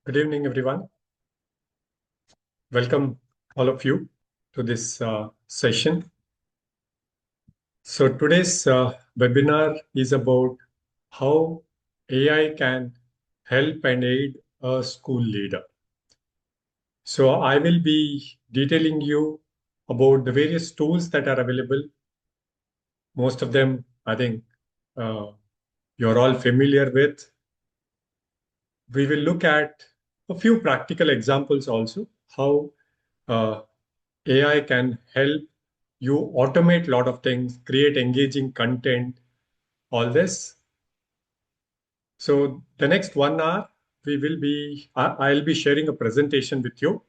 Good evening, everyone. Welcome, all of you, to this session. So, today's webinar is about how AI can help and aid a school leader. So, I will be detailing you about the various tools that are available. Most of them, I think, uh, you're all familiar with. We will look at a few practical examples also, how uh, AI can help you automate a lot of things, create engaging content, all this. So the next 1 hour, I'll be sharing a presentation with you.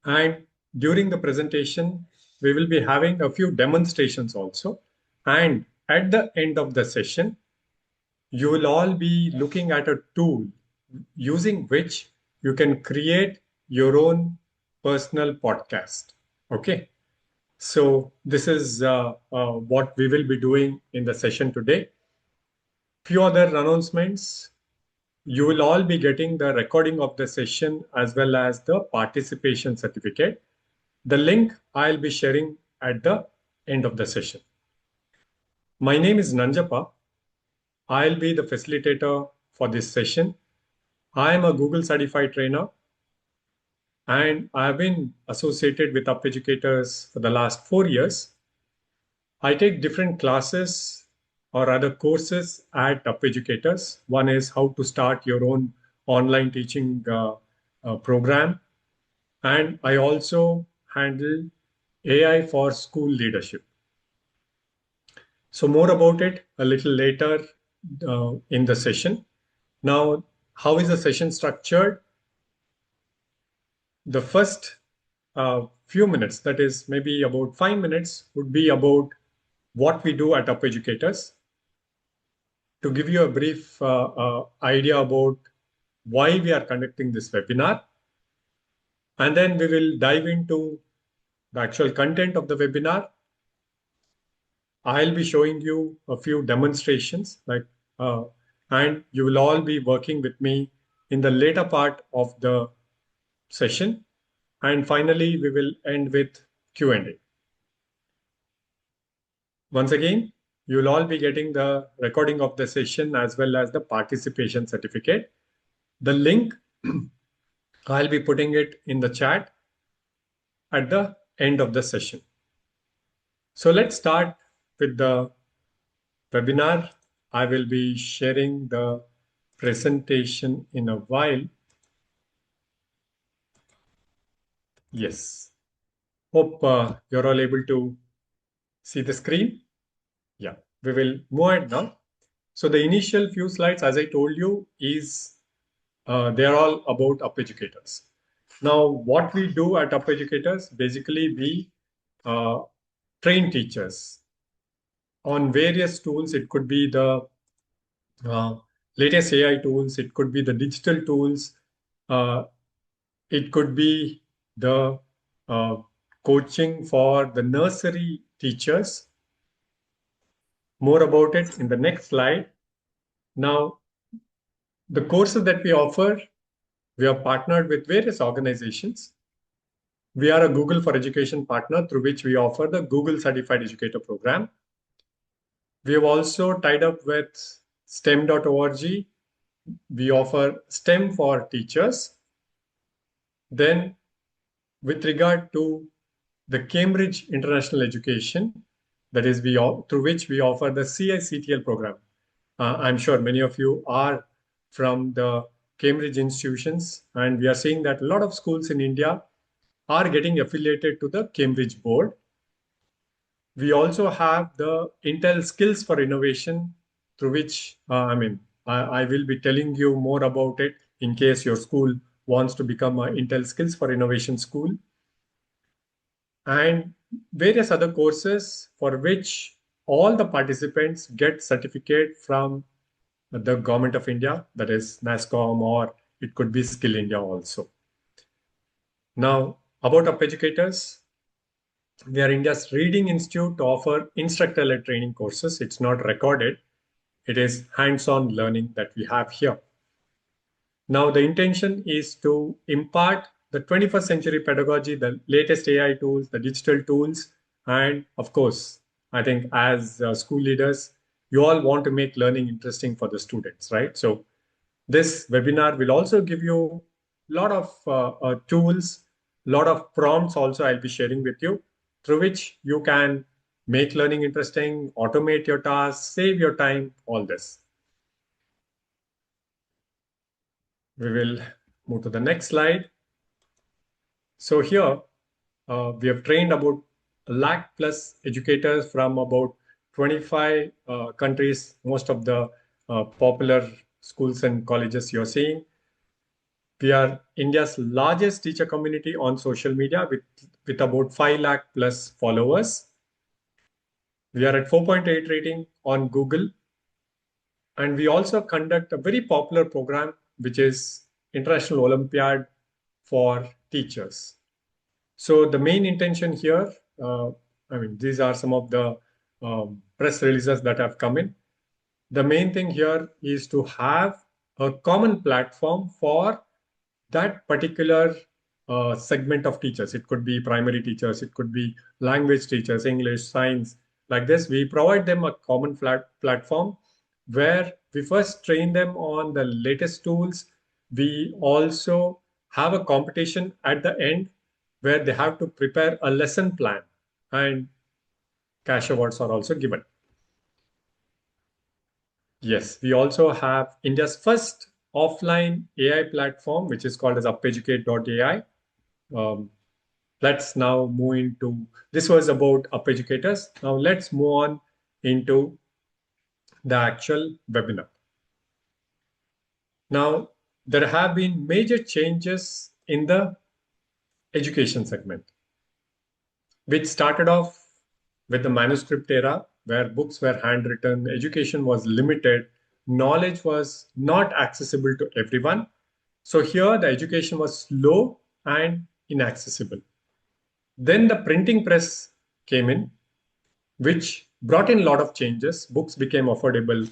And during the presentation, we will be having a few demonstrations also. And at the end of the session, you will all be looking at a tool using which you can create your own personal podcast. Okay. So this is what we will be doing in the session today. Few other announcements. You will all be getting the recording of the session as well as the participation certificate. The link I'll be sharing at the end of the session. My name is Nanjappa. I'll be the facilitator for this session. I am a Google certified trainer and I've been associated with Up Educators for the last 4 years. I take different classes or other courses at Up Educators. One is how to start your own online teaching program. And I also handle AI for school leadership. So more about it a little later in the session. Now, how is the session structured? The first few minutes, that is maybe about 5 minutes, would be about what we do at Up Educators. To give you a brief idea about why we are conducting this webinar. And then we will dive into the actual content of the webinar. I'll be showing you a few demonstrations, and you will all be working with me in the later part of the session. And finally, we will end with Q&A. Once again, you will all be getting the recording of the session as well as the participation certificate. The link, I'll be putting it in the chat at the end of the session. So let's start with the webinar. I will be sharing the presentation in a while. Yes. Hope you're all able to see the screen. Yeah, we will move ahead now. So the initial few slides, as I told you, is they're all about Up Educators. Now, what we do at Up Educators, basically we train teachers on various tools. It could be the latest AI tools, it could be the digital tools, uh, it could be the uh, coaching for the nursery teachers. More about it in the next slide. Now, the courses that we offer, we are partnered with various organizations. We are a Google for Education partner through which we offer the Google Certified Educator Program. We have also tied up with STEM.org. We offer STEM for teachers. Then, with regard to the Cambridge International Education, that is through which we offer the CICTL program. I'm sure many of you are from the Cambridge institutions, and we are seeing that a lot of schools in India are getting affiliated to the Cambridge board. We also have the Intel Skills for Innovation, through which, I will be telling you more about it in case your school wants to become an Intel Skills for Innovation school. And various other courses for which all the participants get certificate from the Government of India, that is NASSCOM, or it could be Skill India also. Now, about Up Educators, we are India's leading institute to offer instructor-led training courses. It's not recorded. It is hands-on learning that we have here. Now, the intention is to impart the 21st century pedagogy, the latest AI tools, the digital tools, and of course, I think as school leaders, you all want to make learning interesting for the students, right? So, this webinar will also give you a lot of tools, a lot of prompts also I'll be sharing with you, through which you can make learning interesting, automate your tasks, save your time, all this. We will move to the next slide. So here we have trained about a lakh plus educators from about 25 countries, most of the popular schools and colleges you're seeing. We are India's largest teacher community on social media with about 5 lakh plus followers. We are at 4.8 rating on Google. And we also conduct a very popular program, which is International Olympiad for Teachers. So the main intention here, these are some of the press releases that have come in. The main thing here is to have a common platform for that particular segment of teachers. It could be primary teachers, it could be language teachers, English, science, like this. We provide them a common platform where we first train them on the latest tools. We also have a competition at the end where they have to prepare a lesson plan, and cash awards are also given. Yes, we also have India's first offline AI platform, which is called as UpEducate.ai. Um, let's now move into, this was about UpEducators. Now let's move on into the actual webinar. Now, there have been major changes in the education segment, which started off with the manuscript era, where books were handwritten, education was limited, knowledge was not accessible to everyone. So here the education was slow and inaccessible. Then the printing press came in, which brought in a lot of changes. Books became affordable,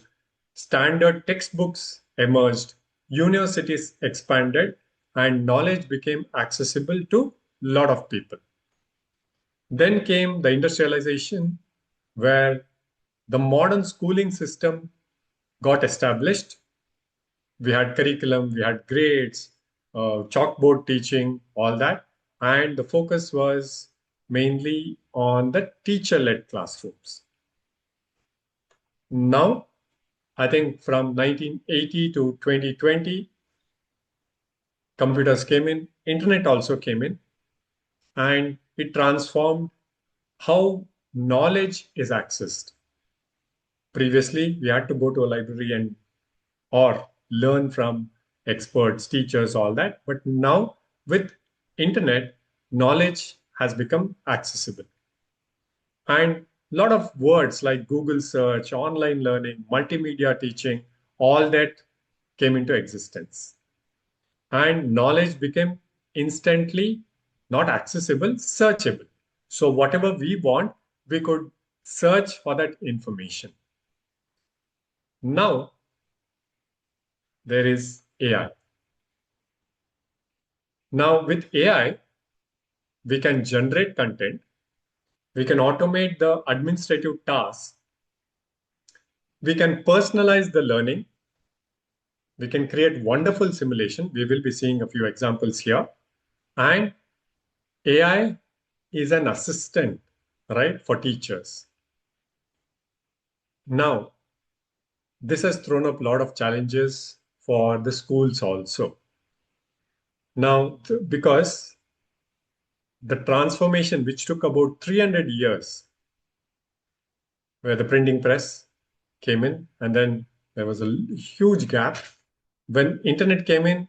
standard textbooks emerged, universities expanded, and knowledge became accessible to a lot of people. Then came the industrialization, where the modern schooling system got established. We had curriculum, we had grades, chalkboard teaching, all that. And the focus was mainly on the teacher-led classrooms. Now, I think from 1980 to 2020, computers came in, internet also came in, and it transformed how knowledge is accessed. Previously, we had to go to a library and or learn from experts, teachers, all that. But now with internet, knowledge has become accessible. And a lot of words like Google search, online learning, multimedia teaching, all that came into existence. And knowledge became instantly not accessible, searchable. So whatever we want, we could search for that information. Now, there is AI. Now, with AI, we can generate content, we can automate the administrative tasks, we can personalize the learning, we can create wonderful simulation. We will be seeing a few examples here. And AI is an assistant, right, for teachers. Now, this has thrown up a lot of challenges for the schools also. Now, because the transformation, which took about 300 years, where the printing press came in, and then there was a huge gap. When internet came in,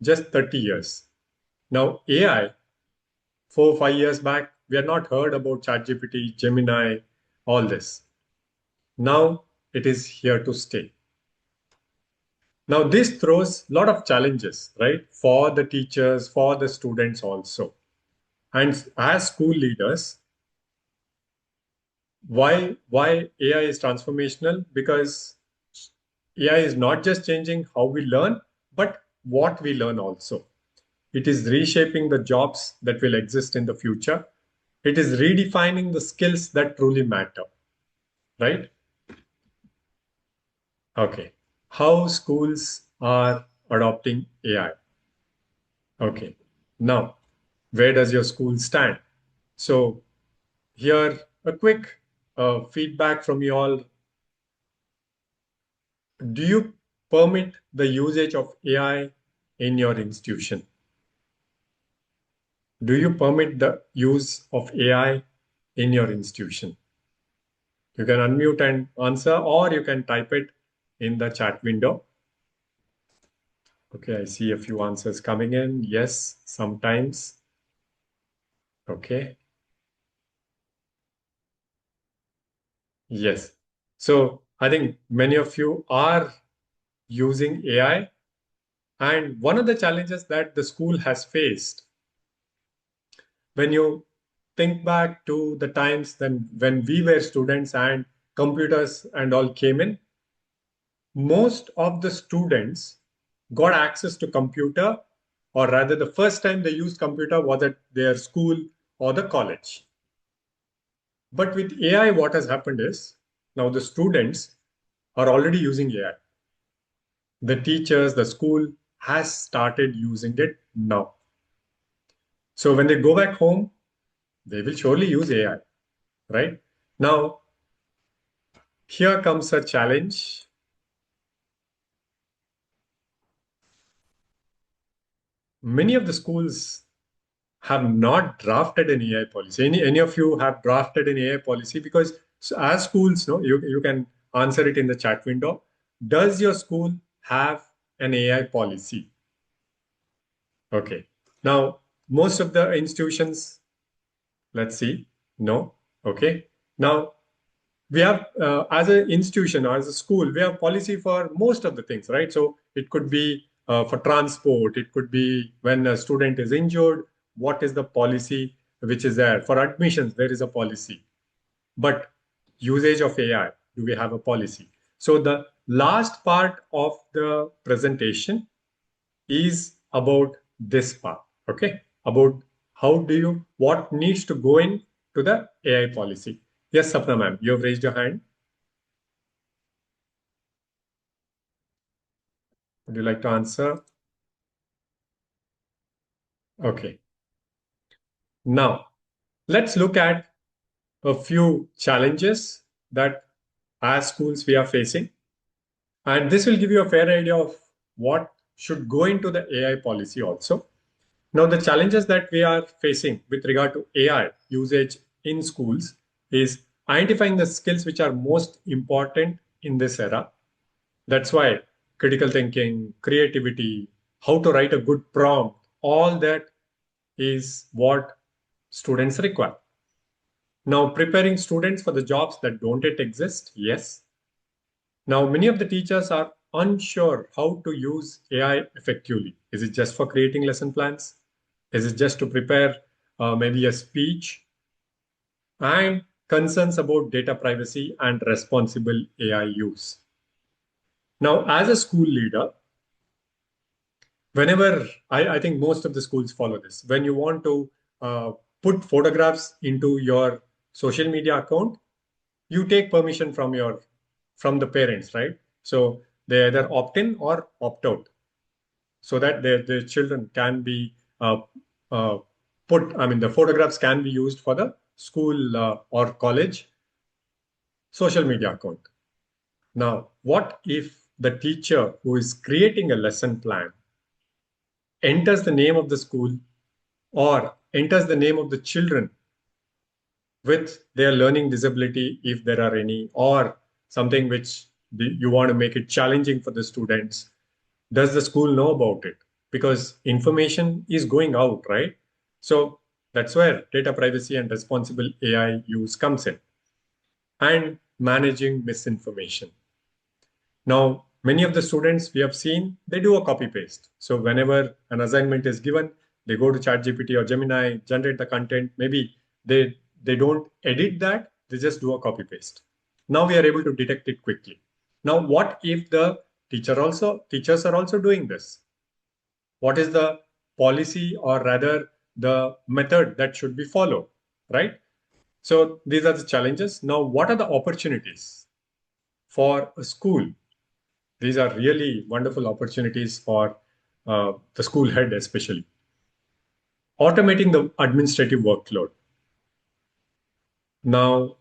just 30 years. Now, AI, 4 or 5 years back, we had not heard about ChatGPT, Gemini, all this. Now, it is here to stay. Now, this throws a lot of challenges, right, for the teachers, for the students also. And as school leaders, why AI is transformational? Because AI is not just changing how we learn, but what we learn also. It is reshaping the jobs that will exist in the future. It is redefining the skills that truly matter, right? Okay. How schools are adopting AI. Okay. Now, where does your school stand? So, here a quick feedback from you all. Do you permit the usage of AI in your institution? Do you permit the use of AI in your institution? You can unmute and answer, or you can type it in the chat window. Okay, I see a few answers coming in. Yes, sometimes. Okay, yes. So I think many of you are using AI. And one of the challenges that the school has faced, when you think back to the times then when we were students and computers and all came in, most of the students got access to computer, or rather the first time they used computer was at their school or the college. But with AI, what has happened is now the students are already using AI. The teachers, the school has started using it now. So when they go back home, they will surely use AI, right? Now, here comes a challenge. Many of the schools have not drafted an AI policy. Any of you have drafted an AI policy? Because as schools, no, you can answer it in the chat window. Does your school have an AI policy? Okay. Now, most of the institutions, let's see, no. Okay. Now, we have, as an institution or as a school, we have policy for most of the things, right? So it could be for transport, it could be when a student is injured, what is the policy which is there? For admissions, there is a policy. But usage of AI, do we have a policy? So the last part of the presentation is about this part, okay? About what needs to go in to the AI policy. Yes, Sapna ma'am, you have raised your hand. Would you like to answer? Okay. Now, let's look at a few challenges that as schools we are facing. And this will give you a fair idea of what should go into the AI policy also. Now, the challenges that we are facing with regard to AI usage in schools is identifying the skills which are most important in this era. That's why critical thinking, creativity, how to write a good prompt, all that is what students require. Now, preparing students for the jobs that don't yet exist, yes. Now, many of the teachers are unsure how to use AI effectively. Is it just for creating lesson plans? Is it just to prepare maybe a speech? And concerns about data privacy and responsible AI use. Now, as a school leader, whenever I think most of the schools follow this, when you want to put photographs into your social media account, you take permission from the parents, right? So they either opt in or opt out, so that their children can be uh, the photographs can be used for the school or college social media account. Now, what if the teacher who is creating a lesson plan enters the name of the school or enters the name of the children with their learning disability, if there are any, or something which you want to make it challenging for the students? Does the school know about it? Because information is going out, right? So that's where data privacy and responsible AI use comes in, and managing misinformation. Now, many of the students we have seen, they do a copy paste. So whenever an assignment is given, they go to ChatGPT or Gemini, generate the content. Maybe they don't edit that, they just do a copy paste. Now we are able to detect it quickly. Now, what if the teachers are also doing this? what is the policy or rather the method that should be followed, right? So these are the challenges. Now, what are the opportunities for a school? These are really wonderful opportunities for the school head, especially. Automating the administrative workload. Now,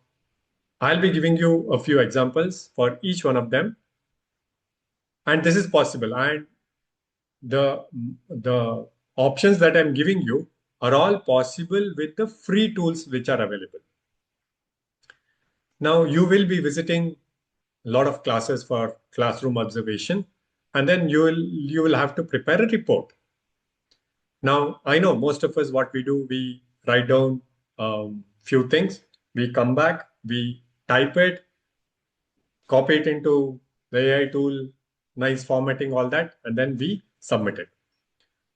I'll be giving you a few examples for each one of them. And this is possible. And the options that I'm giving you are all possible with the free tools which are available. Now, you will be visiting a lot of classes for classroom observation, and then you will have to prepare a report. Now, I know most of us, what we do, we write down few things, we come back, we type it, copy it into the AI tool, nice formatting, all that, and then we submit it.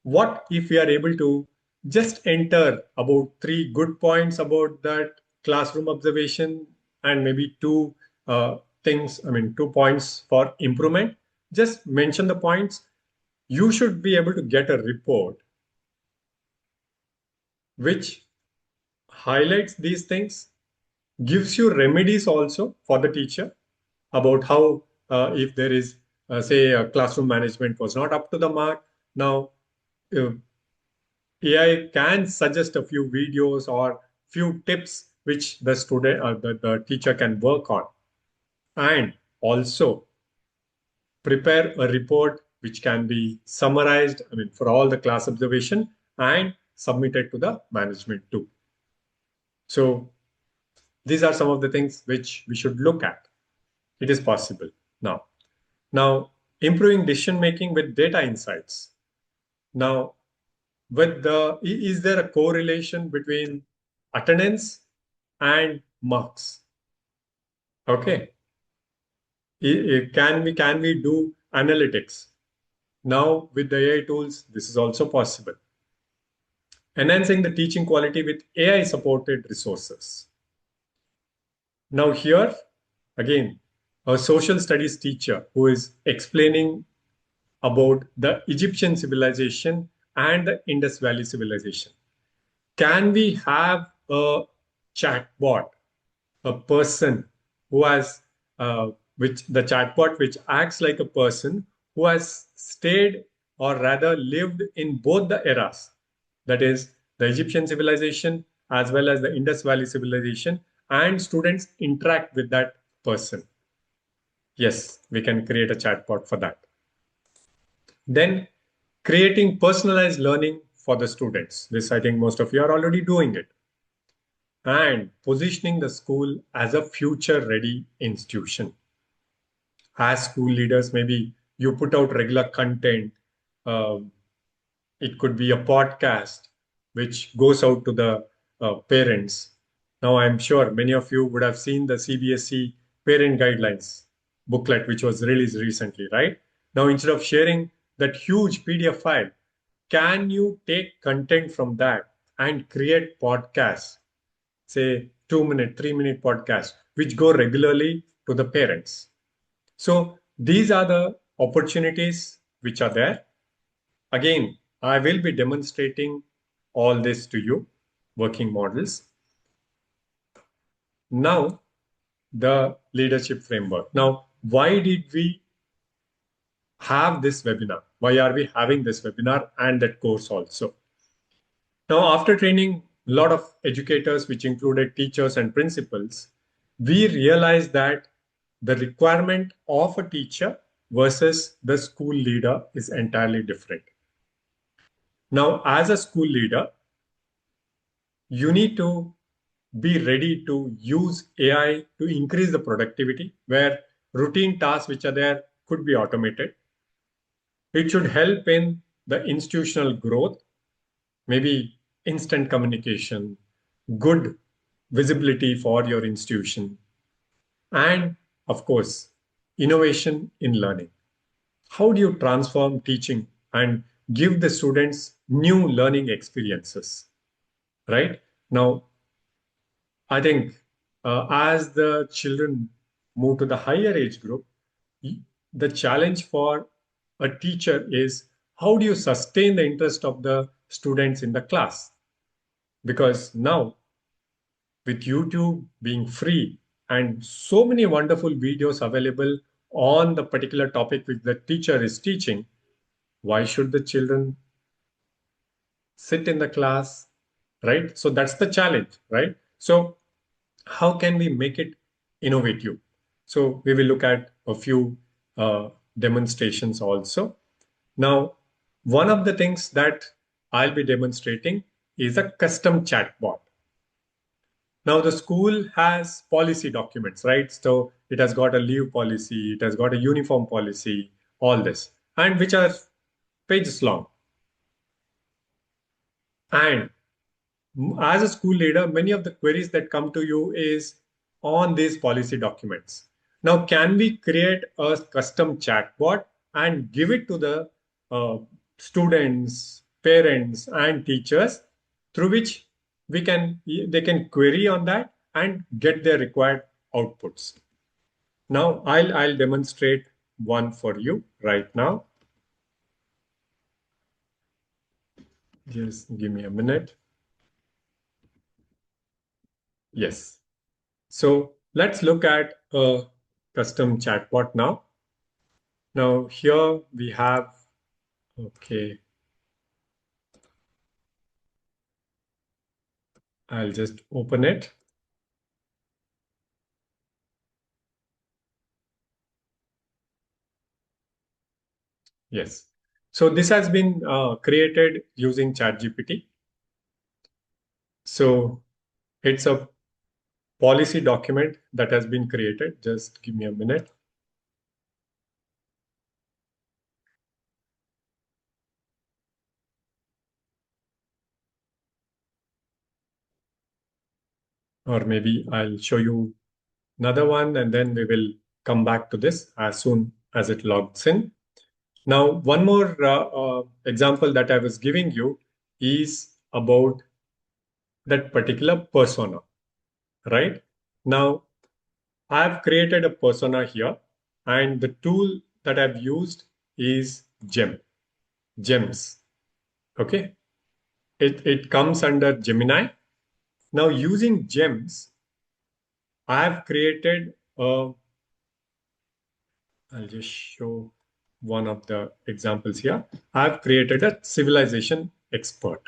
What if we are able to just enter about 3 good points about that classroom observation and maybe things, 2 points for improvement? Just mention the points. You should be able to get a report which highlights these things, gives you remedies also for the teacher about how, if there is, say, a classroom management was not up to the mark. Now, uh, AI can suggest a few videos or few tips which the student or the teacher can work on, and also prepare a report which can be summarized, for all the class observation and submitted to the management too. So these are some of the things which we should look at. It is possible now. Now, improving decision making with data insights. Now, is there a correlation between attendance and marks? Okay. Can we do analytics? Now with the AI tools, this is also possible. Enhancing the teaching quality with AI supported resources. Now here, again, a social studies teacher who is explaining about the Egyptian civilization and the Indus Valley civilization. Can we have a chatbot, a person who has, which the chatbot which acts like a person who has stayed or rather lived in both the eras, that is the Egyptian civilization as well as the Indus Valley civilization, and students interact with that person? Yes, we can create a chatbot for that. Then creating personalized learning for the students. This, I think most of you are already doing it. And positioning the school as a future ready institution. As school leaders, maybe you put out regular content. It could be a podcast which goes out to the parents. Now, I'm sure many of you would have seen the CBSE parent guidelines booklet, which was released recently, right? Now, instead of sharing that huge PDF file, can you take content from that and create podcasts, say 2 minute, 3 minute podcasts, which go regularly to the parents? So these are the opportunities which are there. Again, I will be demonstrating all this to you, working models. Now, the leadership framework. Now, why did we have this webinar? Why are we having this webinar and that course also? Now, after training a lot of educators, which included teachers and principals, we realized that the requirement of a teacher versus the school leader is entirely different. Now, as a school leader, you need to be ready to use AI to increase the productivity, where routine tasks which are there could be automated. It should help in the institutional growth, maybe instant communication, good visibility for your institution, and of course, innovation in learning. How do you transform teaching and give the students new learning experiences? Right? Now, I think as the children move to the higher age group, the challenge for a teacher is how do you sustain the interest of the students in the class? Because now, with YouTube being free and so many wonderful videos available on the particular topic which the teacher is teaching, why should the children sit in the class, right? So that's the challenge, right? So how can we make it innovative? So we will look at a few demonstrations also. Now, one of the things that I'll be demonstrating is a custom chatbot. Now, the school has policy documents, right? So it has got a leave policy, it has got a uniform policy, all this, and which are pages long. And as a school leader, many of the queries that come to you is on these policy documents. Now, can we create a custom chatbot and give it to the uh, students, parents, and teachers, through which they can query on that and get their required outputs? Now, I'll demonstrate one for you right now. Just give me a minute. Yes. So let's look at a custom chatbot now. Now here we have, okay, I'll just open it. Yes. So this has been created using ChatGPT. So it's a policy document that has been created. Just give me a minute. Or maybe I'll show you another one and then we will come back to this as soon as it logs in. Now, one more example that I was giving you is about that particular persona, right? Now, I've created a persona here, and the tool that I've used is GEMS. Okay, it comes under Gemini. Now, using GEMS, I have created a. I'll just show one of the examples here. I've created a civilization expert.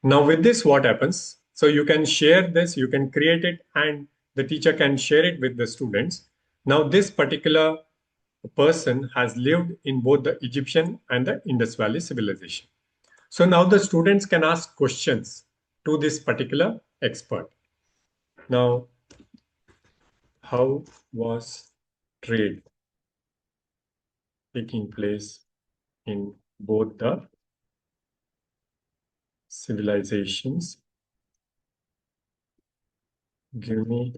Now with this, what happens? So you can share this, you can create it, and the teacher can share it with the students. Now this particular person has lived in both the Egyptian and the Indus Valley civilization. So now the students can ask questions to this particular expert. Now, how was trade taking place in both the civilizations? Give me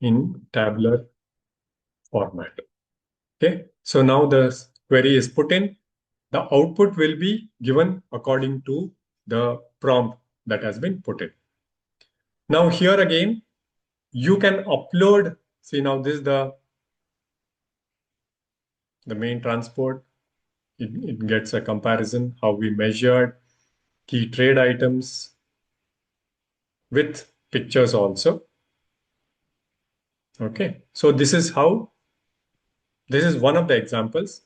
in tabular format. Okay, so now the query is put in. The output will be given according to the prompt that has been put in. Now here again, you can upload. See, now this is the main transport. It gets a comparison how we measured key trade items with pictures also. Okay, so this is one of the examples.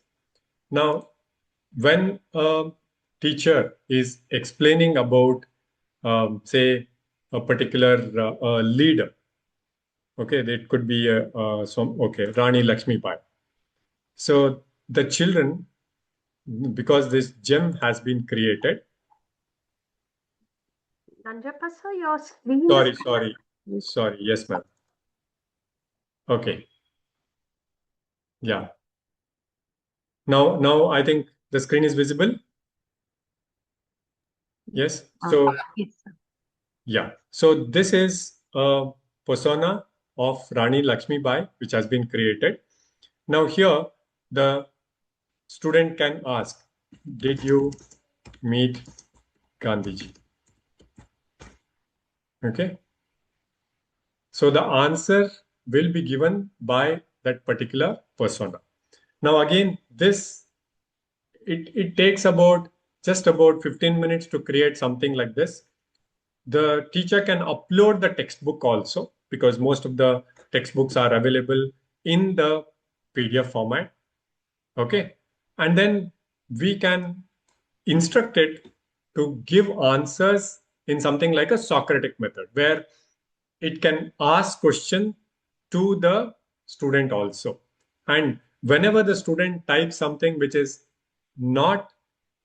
Now, when a teacher is explaining about, say, a particular leader, okay, it could be Rani Lakshmi Bai. So the children, because this gem has been created. Nanjappa sir, your screen Sorry. Yes, ma'am. Okay. Yeah. Now I think the screen is visible. Yes. So yes, sir. yeah. So this is a persona of Rani Lakshmi Bai, which has been created. Now here, the student can ask, did you meet Gandhiji? Okay. So the answer will be given by that particular persona. Now again, this it takes about just about 15 minutes to create something like this. The teacher can upload the textbook also, because most of the textbooks are available in the PDF format. Okay. And then we can instruct it to give answers in something like a Socratic method, where it can ask question to the student also. And whenever the student types something which is not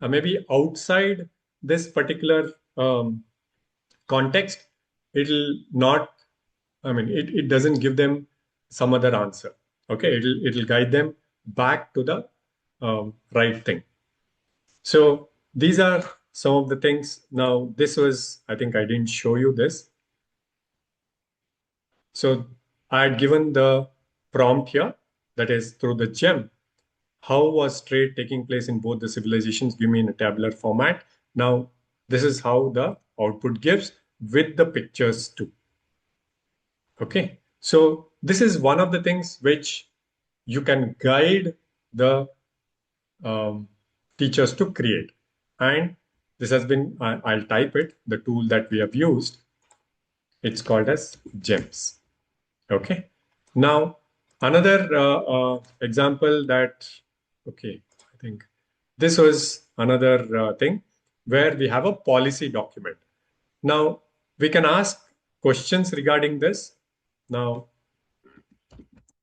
maybe outside this particular context, it'll not, I mean, it doesn't give them some other answer. Okay, it'll guide them back to the right thing. So these are some of the things. Now, this was, I think I didn't show you this. So I had given the prompt here, that is through the gem. How was trade taking place in both the civilizations? Give me in a tabular format. Now, this is how the output gives with the pictures too. Okay, so this is one of the things which you can guide the teachers to create. And this has been, I'll type it, the tool that we have used. It's called as GEMS. Okay. Now, another example that, okay, I think this was another thing where we have a policy document. Now, we can ask questions regarding this. Now,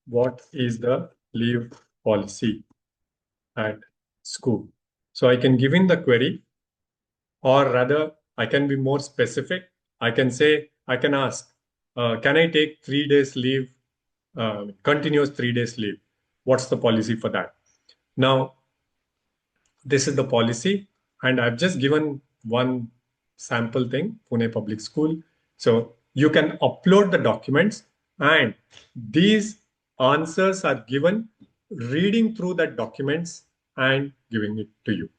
what is the leave policy at school? So I can give in the query, or rather, I can be more specific. I can say, I can ask, can I take 3 days leave, continuous 3 days leave? What's the policy for that? Now, this is the policy, and I've just given one sample thing, Pune Public School. So you can upload the documents, and these answers are given reading through the documents and giving it to you.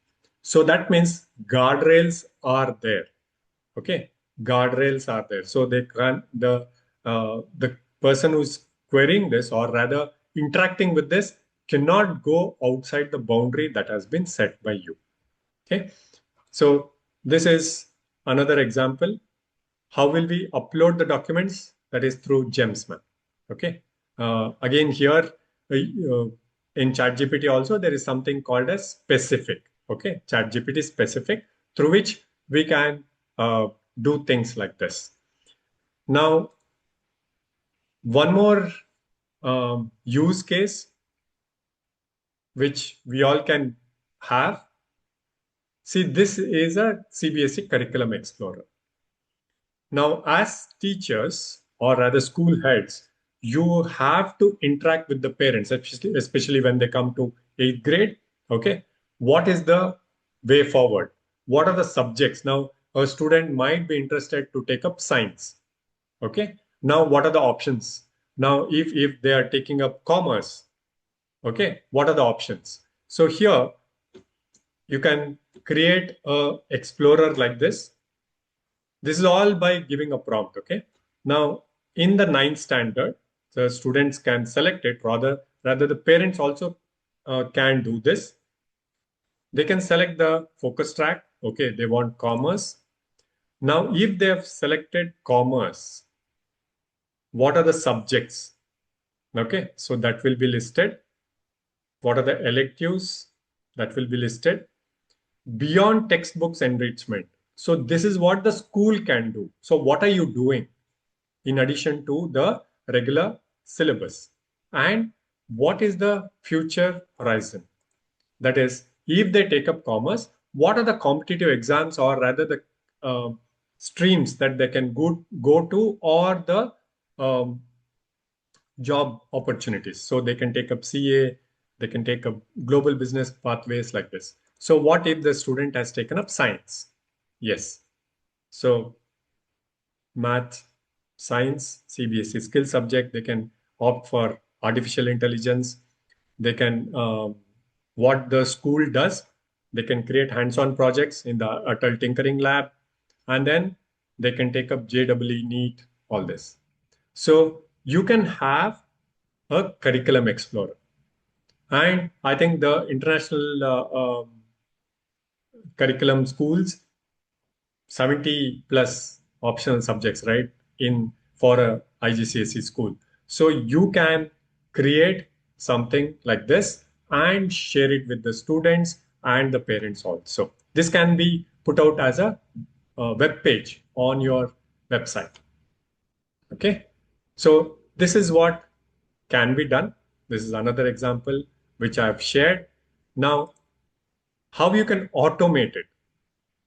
So that means guardrails are there. Okay, guardrails are there. So they can, the person who's querying this, or rather interacting with this, cannot go outside the boundary that has been set by you. Okay, so this is another example. How will we upload the documents? That is through GEMSman. Okay, again here in ChatGPT also there is something called as specific. Okay, ChatGPT specific, through which we can do things like this. Now, one more use case which we all can have. See, this is a CBSE Curriculum Explorer. Now, as teachers, or rather school heads, you have to interact with the parents, especially when they come to 8th grade. Okay, what is the way forward? What are the subjects? Now, a student might be interested to take up science. Okay, now what are the options? Now, if they are taking up commerce, okay, what are the options? So here you can create a explorer like this. This is all by giving a prompt. Okay, now in the 9th standard, the students can select it. Rather the parents also can do this. They can select the focus track. Okay, they want commerce. Now, if they have selected commerce, what are the subjects? Okay, so that will be listed. What are the electives? That will be listed. Beyond textbooks enrichment. So this is what the school can do. So what are you doing in addition to the regular syllabus? And what is the future horizon? That is, if they take up commerce, what are the competitive exams, or rather the streams that they can go to, or the job opportunities? So they can take up CA, they can take up global business pathways like this. So what if the student has taken up science? Yes. So math, science, CBSE skill subject, they can opt for artificial intelligence. They can, what the school does, they can create hands-on projects in the Atal Tinkering Lab, and then they can take up JEE, NEET, all this. So you can have a curriculum explorer. And I think the international curriculum schools, 70 plus optional subjects, right? In for a IGCSE school. So you can create something like this and share it with the students and the parents also. This can be put out as a web page on your website. Okay. So this is what can be done. This is another example which I've shared. Now, how you can automate it.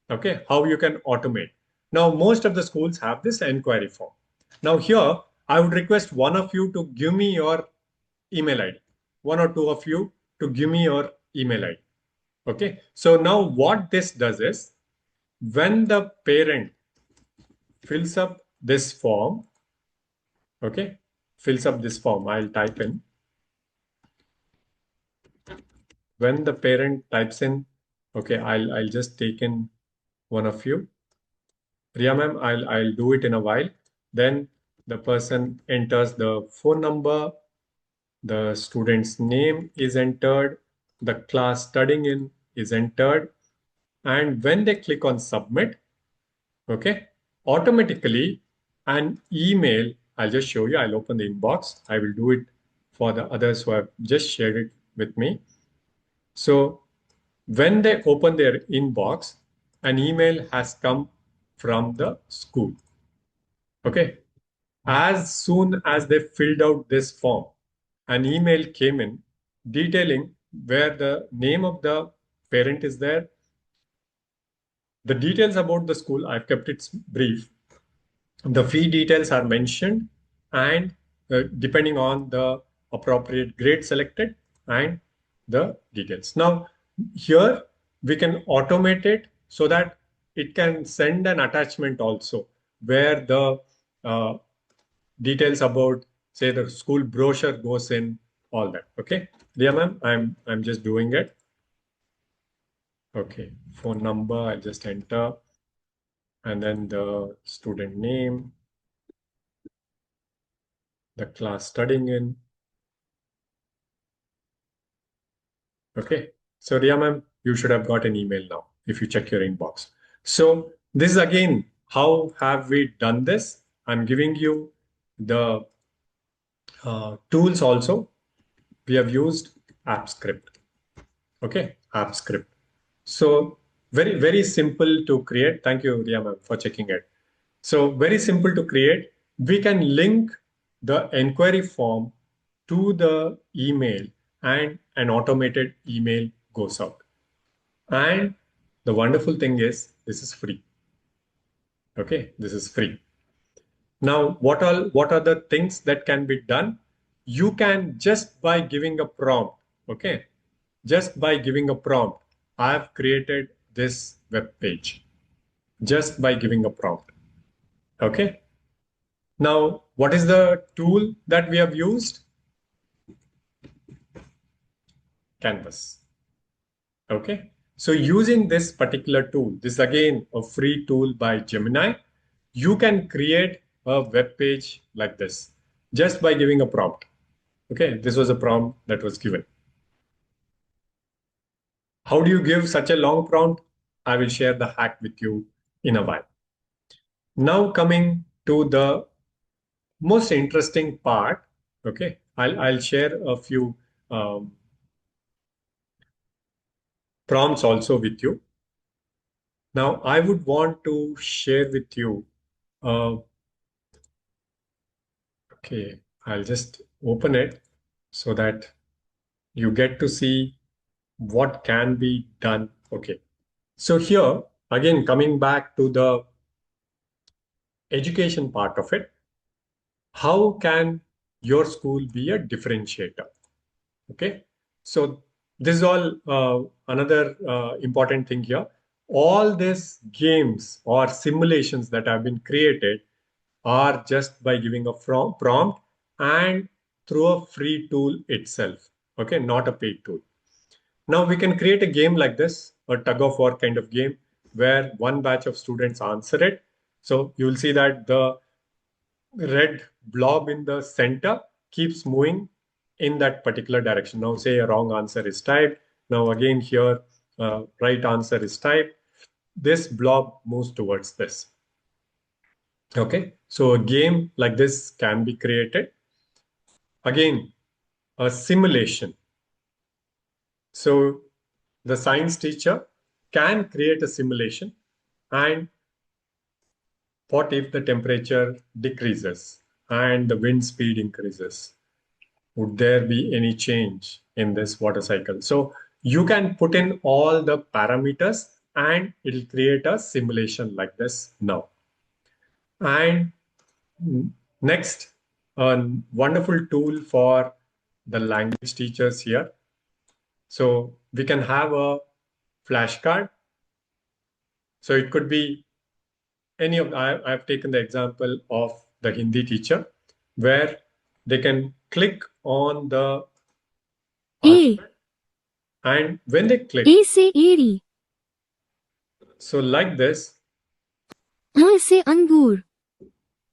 Okay, how you can automate. Now, most of the schools have this inquiry form. Now, here, I would request one of you to give me your email ID. One or two of you to give me your email ID. Okay, so now what this does is when the parent fills up this form, okay, fills up this form, I'll type in. When the parent types in, okay, I'll just take in one of you. Riya ma'am, I'll do it in a while. Then the person enters the phone number, the student's name is entered, the class studying in is entered, and when they click on submit, okay, automatically an email, I'll just show you, I'll open the inbox. I will do it for the others who have just shared it with me. So when they open their inbox, an email has come from the school. Okay. As soon as they filled out this form, an email came in detailing where the name of the parent is there. The details about the school, I've kept it brief. The fee details are mentioned and depending on the appropriate grade selected and the details. Now, here we can automate it so that it can send an attachment also where the details about, say, the school brochure goes in, all that. Okay, yeah, ma'am, I'm just doing it. Okay, phone number, I just enter, and then the student name, the class studying in. Okay, so Ria ma'am, you should have got an email now if you check your inbox. So this is again, how have we done this? I'm giving you the tools also. We have used AppScript. Okay, AppScript. So very simple to create. Thank you, Ria ma'am, for checking it. So very simple to create. We can link the inquiry form to the email and an automated email goes out. And the wonderful thing is this is free. Okay, this is free. Now, what are the things that can be done? You can just by giving a prompt, okay? Just by giving a prompt, I have created this web page just by giving a prompt. Okay. Now, what is the tool that we have used? Canvas. Okay. So using this particular tool, this is again a free tool by Gemini, you can create a web page like this just by giving a prompt. Okay. This was a prompt that was given. How do you give such a long prompt? I will share the hack with you in a while. Now coming to the most interesting part, okay, I'll share a few prompts also with you. Now, I would want to share with you. Okay, I'll just open it so that you get to see what can be done. Okay, so here again, coming back to the education part of it, how can your school be a differentiator? Okay, so this is all another important thing here. All these games or simulations that have been created are just by giving a prompt and through a free tool itself. Okay, not a paid tool. Now we can create a game like this, a tug of war kind of game, where one batch of students answer it. So you'll see that the red blob in the center keeps moving in that particular direction. Now say a wrong answer is typed. Now again here right answer is typed, this blob moves towards this. Okay, so a game like this can be created. Again, a simulation. So the science teacher can create a simulation, and what if the temperature decreases and the wind speed increases? Would there be any change in this water cycle? So you can put in all the parameters and it'll create a simulation like this now. And next, a wonderful tool for the language teachers here. So we can have a flashcard. So it could be any of, I've taken the example of the Hindi teacher where they can click on the A. and when they click, A से एरी, so like this, A से अंगूर,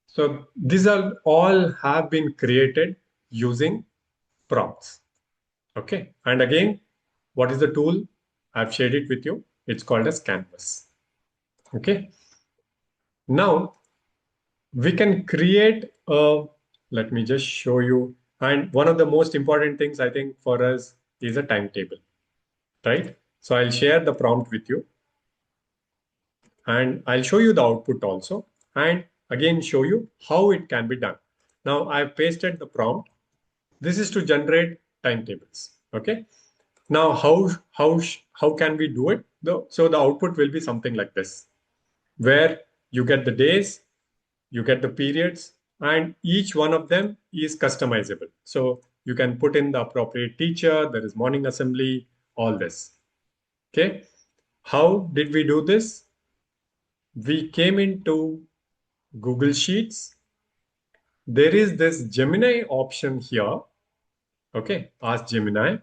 so these are all have been created using prompts. Okay. And again, what is the tool? I've shared it with you. It's called as Canvas. Okay. Now we can create a, let me just show you. And one of the most important things I think for us is a timetable, right? So I'll share the prompt with you and I'll show you the output also. And again, show you how it can be done. Now I've pasted the prompt. This is to generate timetables. Okay. Now, how can we do it? So the output will be something like this, where you get the days, you get the periods, and each one of them is customizable. So you can put in the appropriate teacher, there is morning assembly, all this. Okay. How did we do this? We came into Google Sheets. There is this Gemini option here. Okay. Ask Gemini.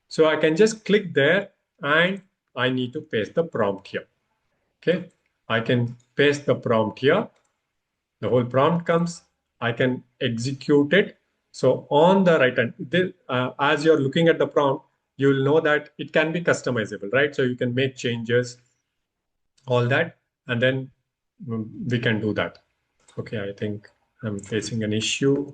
So I can just click there and I need to paste the prompt here. Okay. I can paste the prompt here. The whole prompt comes. I can execute it. So on the right hand, as you're looking at the prompt, you will know that it can be customizable, right? So you can make changes, all that, and then we can do that. Okay, I think I'm facing an issue.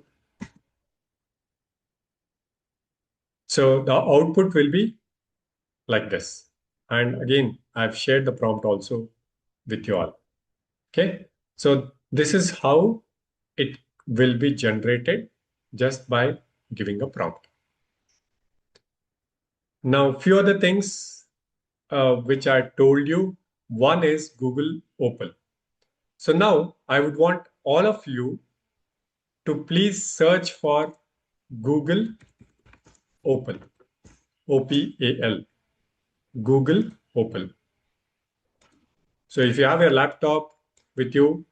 So the output will be like this. And again, I've shared the prompt also with you all. Okay, so this is how it will be generated just by giving a prompt. Now, few other things which I told you. One is Google Opal. So now I would want all of you to please search for Google Opal, OPAL, Google Opal. So if you have your laptop with you,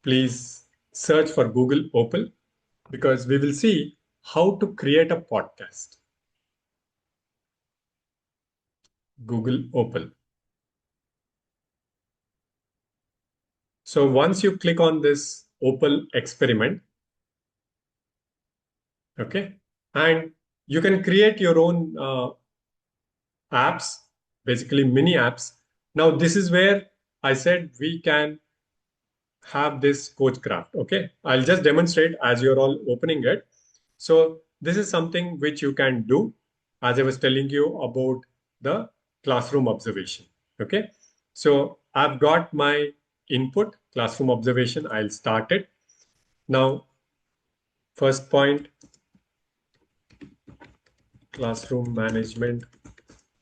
please search for Google Opal because we will see how to create a podcast. Google Opal. So once you click on this Opal experiment, okay, and you can create your own apps, basically mini apps. Now this is where I said we can have this Coachcraft. Okay, I'll just demonstrate as you're all opening it. So this is something which you can do as I was telling you about the classroom observation. Okay, so I've got my input classroom observation. I'll start it. Now, first point, classroom management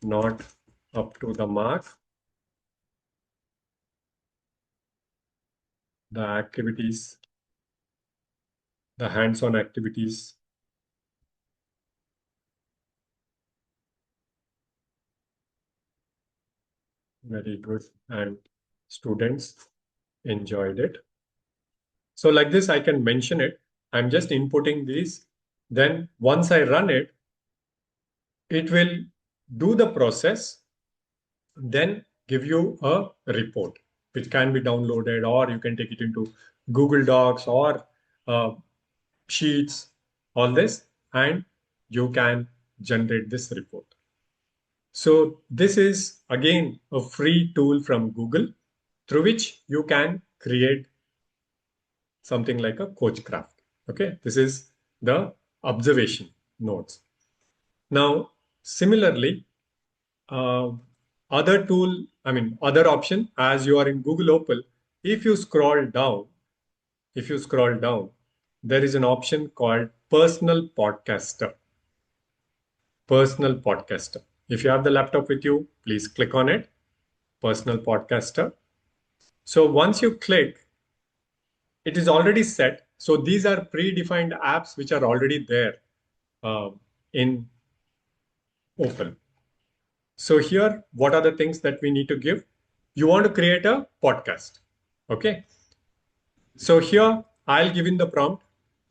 not up to the mark. The activities, the hands-on activities. Very good. And students enjoyed it. So like this, I can mention it. I'm just inputting these. Then once I run it, it will do the process, then give you a report, which can be downloaded, or you can take it into Google Docs or Sheets, all this, and you can generate this report. So this is again a free tool from Google through which you can create something like a Coachcraft. Okay, this is the observation nodes. Now, similarly, uh, other option, as you are in Google Opal, if you scroll down, there is an option called Personal Podcaster. Personal Podcaster. If you have the laptop with you, please click on it. Personal Podcaster. So once you click, it is already set. So these are predefined apps which are already there uh, in Opal. So here, what are the things that we need to give? You want to create a podcast. Okay. So here, I'll give in the prompt.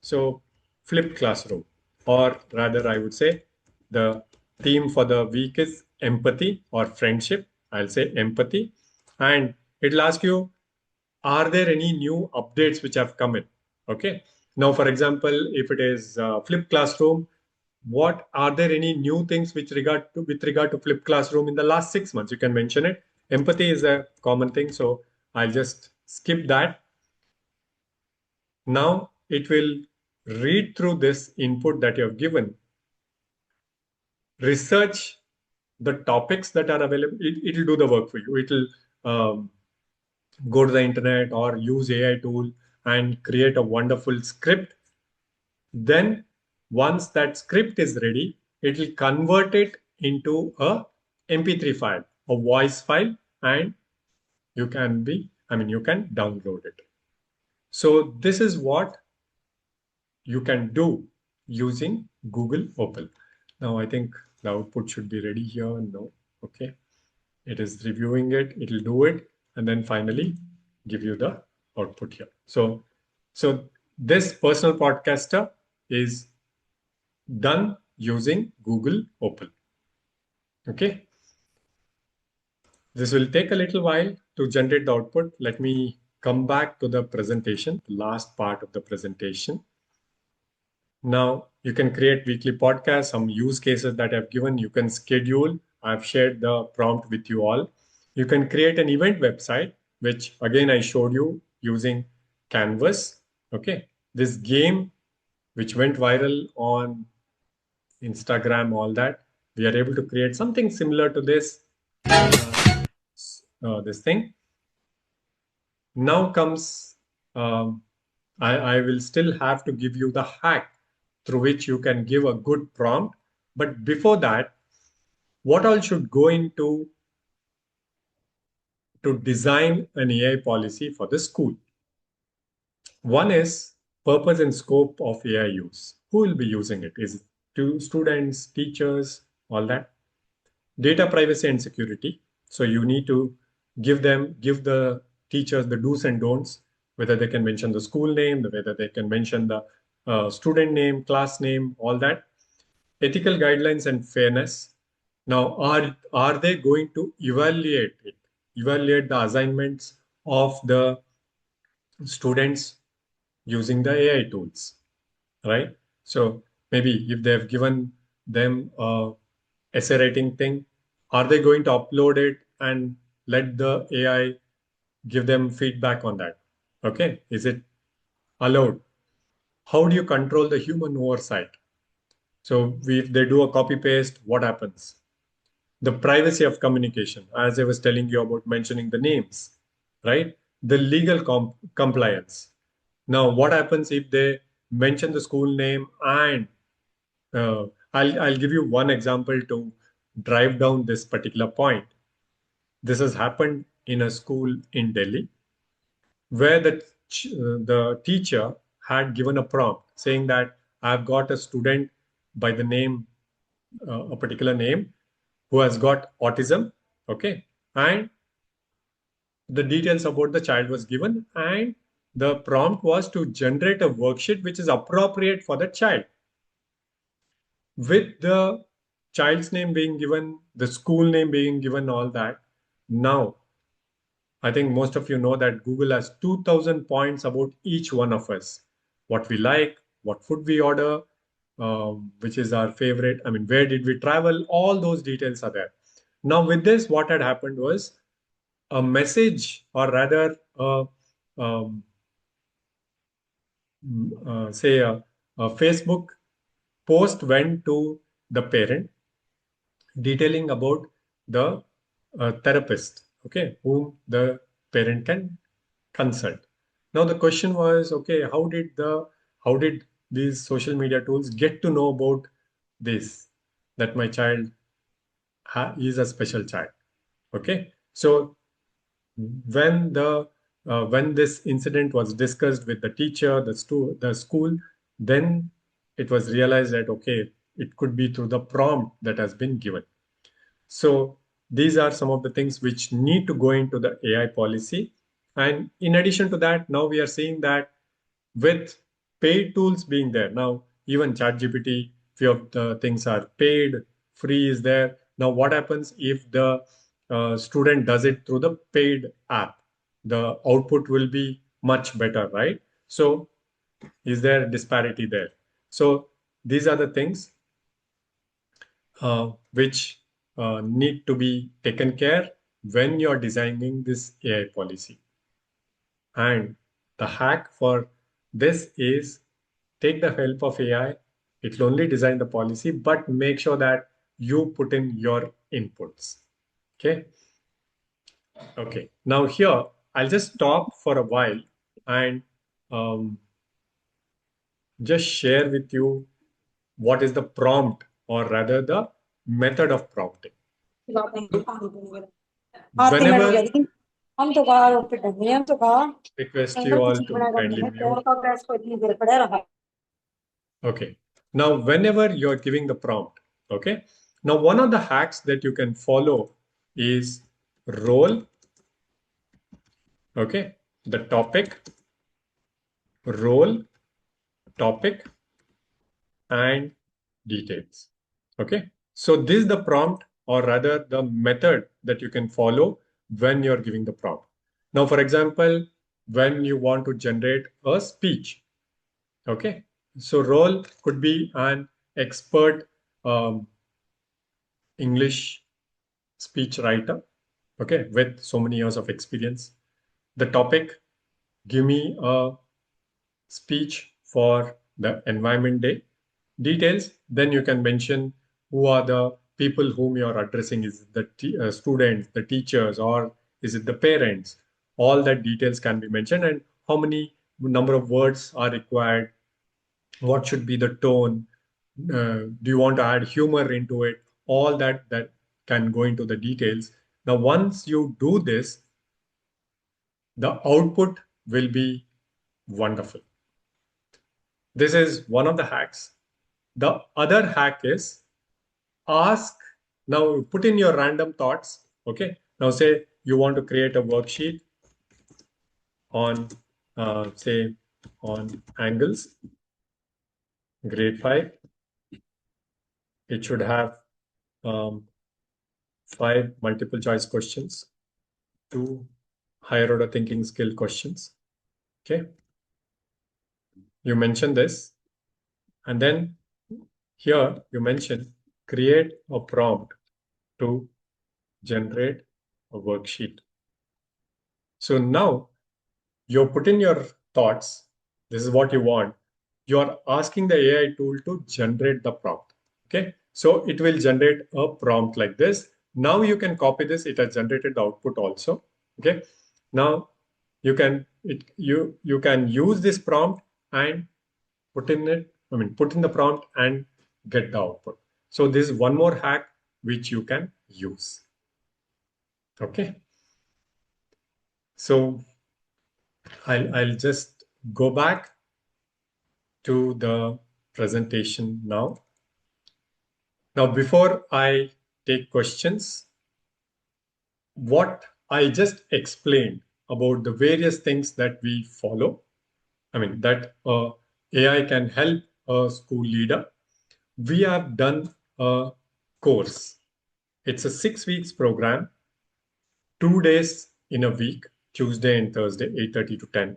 So flipped classroom, or rather, I would say the theme for the week is empathy or friendship. I'll say empathy. And it'll ask you, are there any new updates which have come in? Okay. Now, for example, if it is flipped classroom, what are there any new things with regard to flipped classroom in the last 6 months? You can mention it. Empathy is a common thing, so I'll just skip that. Now it will read through this input that you have given, research the topics that are available. It will do the work for you. It will go to the internet or use AI tool and create a wonderful script. Then once that script is ready, it will convert it into a MP3 file, a voice file, and you can download it. So this is what you can do using Google Opal. Now I think the output should be ready here. No, okay. It is reviewing it, it'll do it, and then finally give you the output here. So this personal podcaster is done using Google Opal. Okay. This will take a little while to generate the output. Let me come back to the presentation, the last part of the presentation. Now you can create weekly podcasts, some use cases that I've given. You can schedule. I've shared the prompt with you all. You can create an event website, which again, I showed you using Canvas. Okay. This game, which went viral on Instagram, all that, we are able to create something similar to this, this thing. Now comes, I will still have to give you the hack through which you can give a good prompt. But before that, what all should go into to design an AI policy for the school? One is purpose and scope of AI use. Who will be using it? Is it to students, teachers, all that? Data privacy and security. So you need to give the teachers the do's and don'ts, whether they can mention the school name, whether they can mention the student name, class name, all that. Ethical guidelines and fairness. Now, are they going to evaluate the assignments of the students using the AI tools, right? So maybe if they've given them a essay writing thing, are they going to upload it and let the AI give them feedback on that? Okay, is it allowed? How do you control the human oversight? So if they do a copy paste, what happens? The privacy of communication, as I was telling you about mentioning the names, right? The legal compliance. Now, what happens if they mention the school name and I'll give you one example to drive down this particular point. This has happened in a school in Delhi where the teacher had given a prompt saying that I've got a student by the name, a particular name, who has got autism, okay? And the details about the child was given, and the prompt was to generate a worksheet which is appropriate for the child. With the child's name being given, the school name being given, all that. Now, I think most of you know that Google has 2,000 points about each one of us. What we like, what food we order, which is our favorite. I mean, where did we travel? All those details are there. Now with this, what had happened was a message, or rather um, say a Facebook post went to the parent detailing about the therapist, okay, whom the parent can consult. Now the question was, okay, how did these social media tools get to know about this, that my child is a special child? Okay, so when this incident was discussed with the teacher, the school, then it was realized that okay, it could be through the prompt that has been given. So these are some of the things which need to go into the AI policy. And in addition to that, now we are seeing that with paid tools being there, now even ChatGPT, few of the things are paid, free is there. Now, what happens if the student does it through the paid app? The output will be much better, right? So, is there disparity there? So, these are the things which need to be taken care when you're designing this AI policy. And the hack for this is take the help of AI. It will only design the policy, but make sure that you put in your inputs. Okay. Okay. Now here, I'll just stop for a while and um, just share with you what is the prompt, or rather the method of prompting. Whenever request you all to kindly mute. Okay. Now, whenever you're giving the prompt, okay. Now, one of the hacks that you can follow is role, okay, the topic, role, topic, and details. Okay. So this is the prompt, or rather the method that you can follow when you're giving the prompt. Now, for example, when you want to generate a speech, okay. So role could be an expert English speech writer, okay, with so many years of experience. The topic, give me a speech for the Environment Day. Details, then you can mention who are the people whom you are addressing. Is it the students, the teachers, or is it the parents? All that details can be mentioned, and how many number of words are required, what should be the tone, do you want to add humor into it, all that can go into the details. Now once you do this, the output will be wonderful. This is one of the hacks. The other hack is ask. Now put in your random thoughts. Okay, now say you want to create a worksheet on say on angles, grade 5. It should have 5 multiple choice questions, 2 higher order thinking skill questions. Okay. You mention this, and then here you mention create a prompt to generate a worksheet. So now you put in your thoughts. This is what you want. You're asking the AI tool to generate the prompt. Okay. So it will generate a prompt like this. Now you can copy this. It has generated the output also. Okay. Now you can you can use this prompt and put in the prompt and get the output. So this is one more hack which you can use. Okay. So I'll just go back to the presentation now. Now, before I take questions, what I just explained about the various things that we follow, that AI can help a school leader. We have done a course. It's a 6 weeks program, 2 days in a week, Tuesday and Thursday, 8:30 to 10.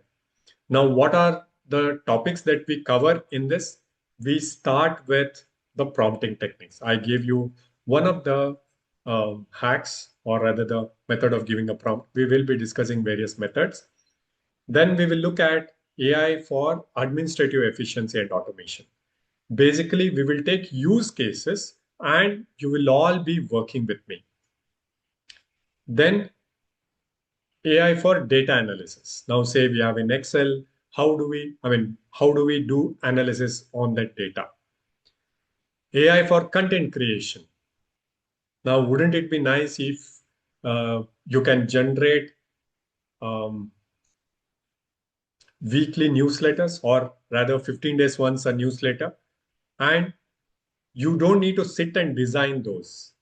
Now, what are the topics that we cover in this? We start with the prompting techniques. I gave you one of the hacks, or rather the method of giving a prompt. We will be discussing various methods. Then we will look at AI for administrative efficiency and automation. Basically, we will take use cases and you will all be working with me. Then AI for data analysis. Now say we have in Excel, how do we do analysis on that data? AI for content creation. Now, wouldn't it be nice if you can generate weekly newsletters, or rather 15 days once a newsletter, and you don't need to sit and design those.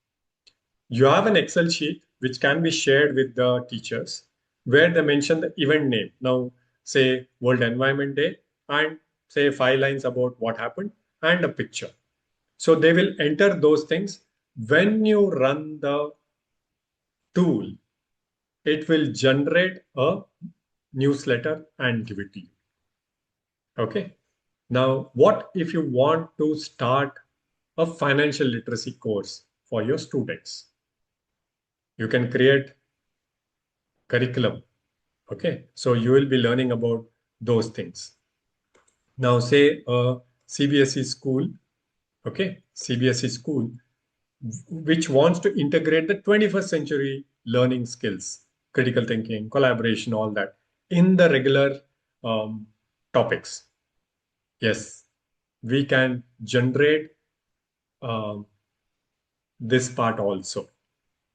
You have an Excel sheet which can be shared with the teachers where they mention the event name. Now, say World Environment Day, and say 5 lines about what happened and a picture. So they will enter those things. When you run the tool, it will generate a newsletter and give it to you. Okay. Now, what if you want to start a financial literacy course for your students? You can create curriculum. Okay. So you will be learning about those things. Now, say a CBSE school, okay, CBSE school, which wants to integrate the 21st century learning skills, critical thinking, collaboration, all that in the regular topics. Yes, we can generate this part also.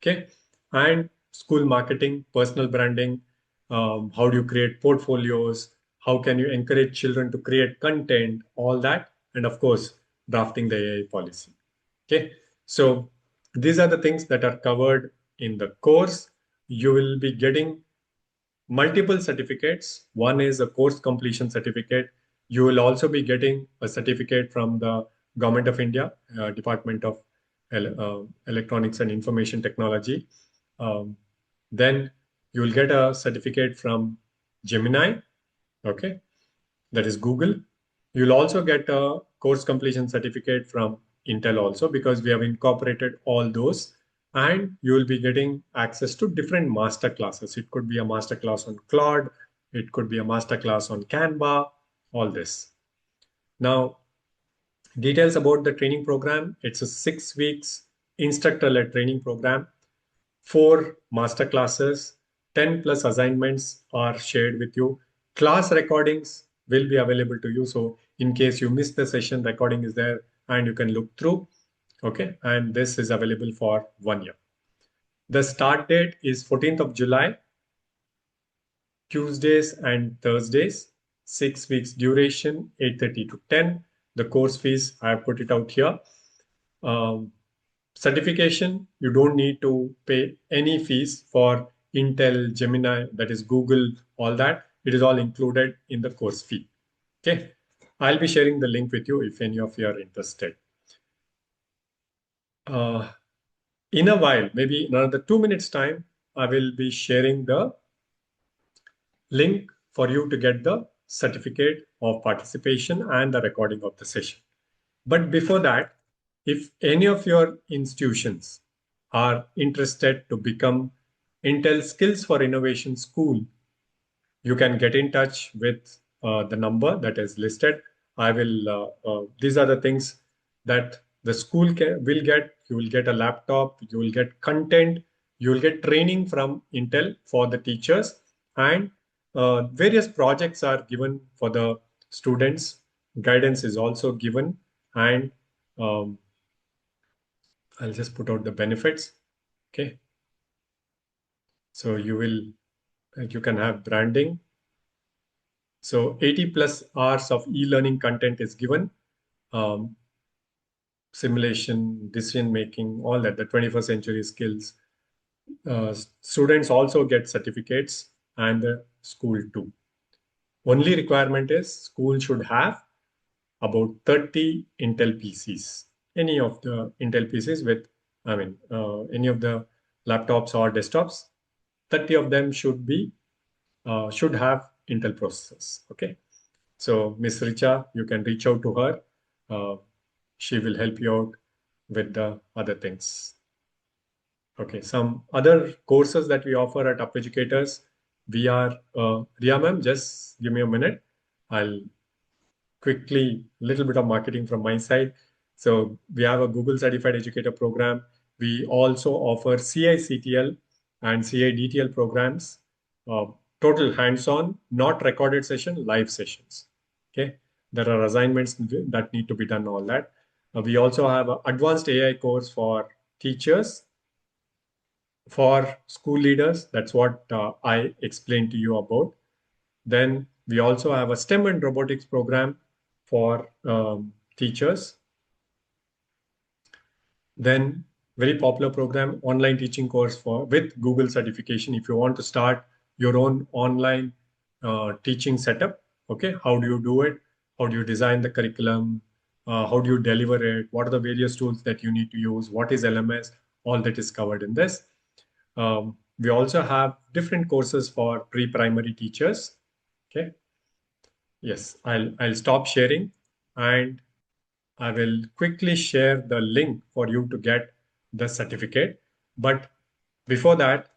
Okay. And school marketing, personal branding, how do you create portfolios? How can you encourage children to create content? All that. And of course, drafting the AI policy. Okay. So these are the things that are covered in the course. You will be getting multiple certificates. One is a course completion certificate. You will also be getting a certificate from the Government of India, Department of Electronics and Information Technology. Then you will get a certificate from Gemini, okay, that is Google. You'll also get a course completion certificate from Intel also, because we have incorporated all those, and you will be getting access to different master classes. It could be a master class on Claude, it could be a master class on Canva, all this. Now, details about the training program. It's a 6 weeks instructor-led training program, 4 master classes, 10 plus assignments are shared with you. Class recordings will be available to you. So in case you miss the session, recording is there and you can look through. Okay. And this is available for 1 year. The start date is 14th of July, Tuesdays and Thursdays, 6 weeks duration, 8:30 to 10. The course fees, I have put it out here. Certification, you don't need to pay any fees for Intel, Gemini, that is Google, all that. It is all included in the course fee. Okay. I'll be sharing the link with you if any of you are interested. In a while, maybe in another 2 minutes time, I will be sharing the link for you to get the certificate of participation and the recording of the session. But before that, if any of your institutions are interested to become Intel Skills for Innovation School, you can get in touch with the number that is listed. I will, these are the things that the school will get. You will get a laptop, you will get content, you will get training from Intel for the teachers, and various projects are given for the students. Guidance is also given, and I'll just put out the benefits. Okay. So you can have branding. So 80 plus hours of e-learning content is given. Simulation, decision making, all that, the 21st century skills. Students also get certificates, and the school too. Only requirement is school should have about 30 Intel PCs. Any of the Intel PCs with, any of the laptops or desktops, 30 of them should have Intel processors. Okay. So Miss Richa, you can reach out to her. She will help you out with the other things. Okay, some other courses that we offer at Up Educators. We are, Ria ma'am, just give me a minute. I'll quickly, little bit of marketing from my side. So we have a Google Certified Educator program. We also offer CICTL and CIDTL programs, uh, total hands-on, not recorded session, live sessions. Okay, there are assignments that need to be done, all that. We also have an advanced AI course for teachers, for school leaders. That's what I explained to you about. Then we also have a STEM and robotics program for teachers. Then very popular program, online teaching course for with Google certification. If you want to start your own online teaching setup, okay, how do you do it? How do you design the curriculum? How do you deliver it? What are the various tools that you need to use? What is LMS? All that is covered in this. We also have different courses for pre-primary teachers. Okay. Yes, I'll stop sharing and I will quickly share the link for you to get the certificate. But before that,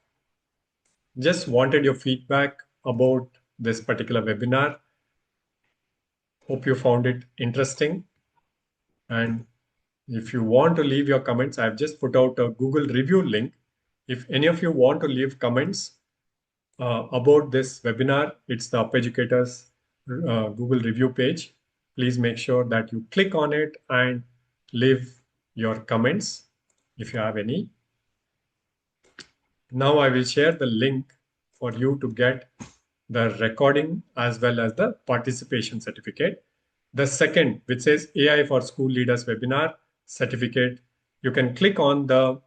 just wanted your feedback about this particular webinar. Hope you found it interesting. And if you want to leave your comments, I've just put out a Google review link. If any of you want to leave comments about this webinar, it's the Up Educators Google review page. Please make sure that you click on it and leave your comments if you have any. Now I will share the link for you to get the recording as well as the participation certificate. The second, which says AI for School Leaders webinar certificate, you can click on the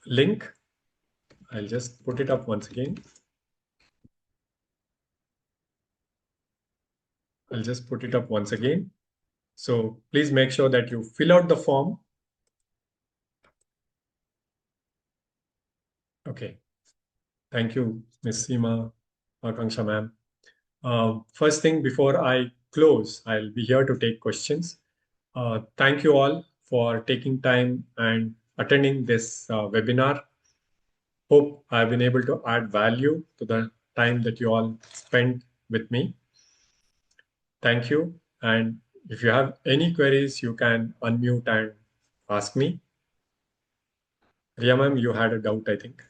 link. I'll just put it up once again. I'll just put it up once again. So please make sure that you fill out the form. Okay. Thank you, Ms. Seema, Akanksha ma'am. First thing before I close, I'll be here to take questions. Thank you all for taking time and attending this webinar. Hope I've been able to add value to the time that you all spent with me. Thank you. And if you have any queries, you can unmute and ask me. Ria ma'am, you had a doubt, I think.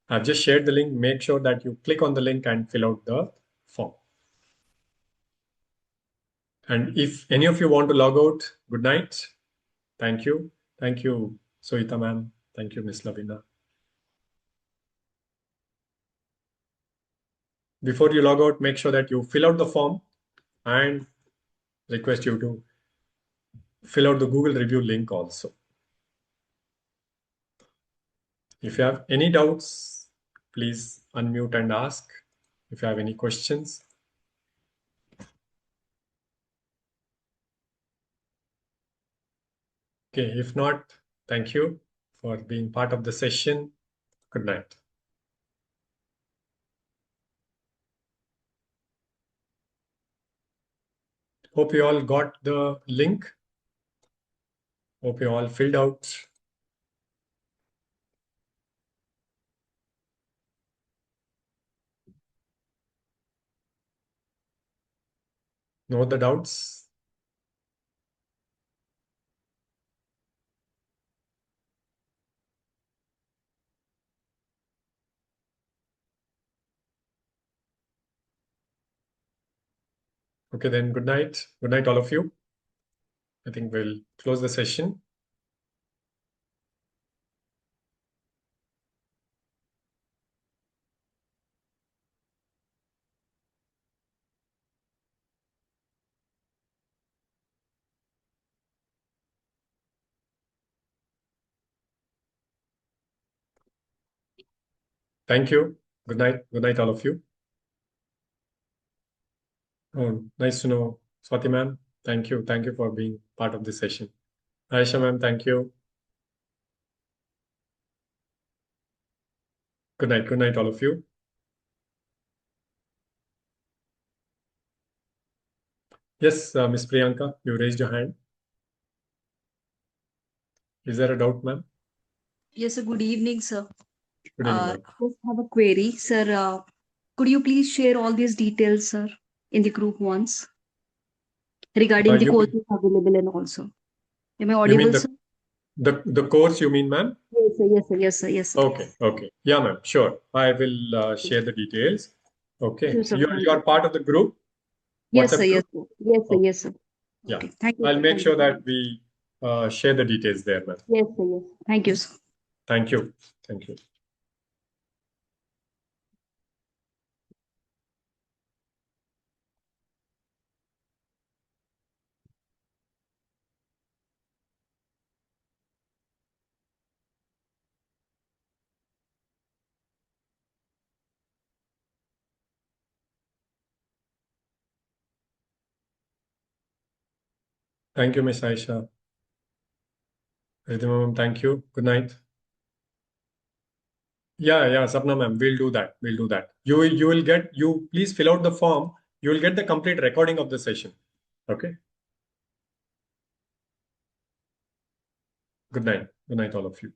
I've just shared the link. Make sure that you click on the link and fill out the form. And if any of you want to log out, good night. Thank you. Thank you, Sohita ma'am. Thank you, Miss Lavina. Before you log out, make sure that you fill out the form and request you to fill out the Google review link also. If you have any doubts, please unmute and ask. If you have any questions. Okay, if not, thank you for being part of the session. Good night. Hope you all got the link. Hope you all filled out. No other doubts? Okay, then good night. Good night, all of you. I think we'll close the session. Thank you. Good night. Good night, all of you. Oh, nice to know. Swati ma'am, thank you. Thank you for being part of this session. Aisha ma'am, thank you. Good night. Good night, all of you. Yes, Miss Priyanka, you raised your hand. Is there a doubt, ma'am? Yes, sir. Good evening, sir. Good evening, ma'am. Just have a query, sir. Could you please share all these details, sir, in the group once regarding the You courses available and also. Am I you mean audible, sir? the course you mean, ma'am? Yes, sir. Yes, sir. Yes, sir. Yes, sir. Okay, okay. Yeah, ma'am. Sure. I will share the details. Okay. Sure, sir. You're part of the group, Yes, sir. WhatsApp Yes, group? sir. Yes, sir. Okay. Yes, sir. Yeah. Okay. Thank you, I'll sir. make Thank sure you. that we share the details there, ma'am. Yes, sir. Yes. Thank you, sir. Thank you. Thank you. Thank you, Miss Aisha. Ridhima ma'am, thank you. Good night. Yeah, Sapna ma'am, we'll do that. We'll do that. You will get, you please fill out the form. You will get the complete recording of the session. Okay. Good night. Good night, all of you.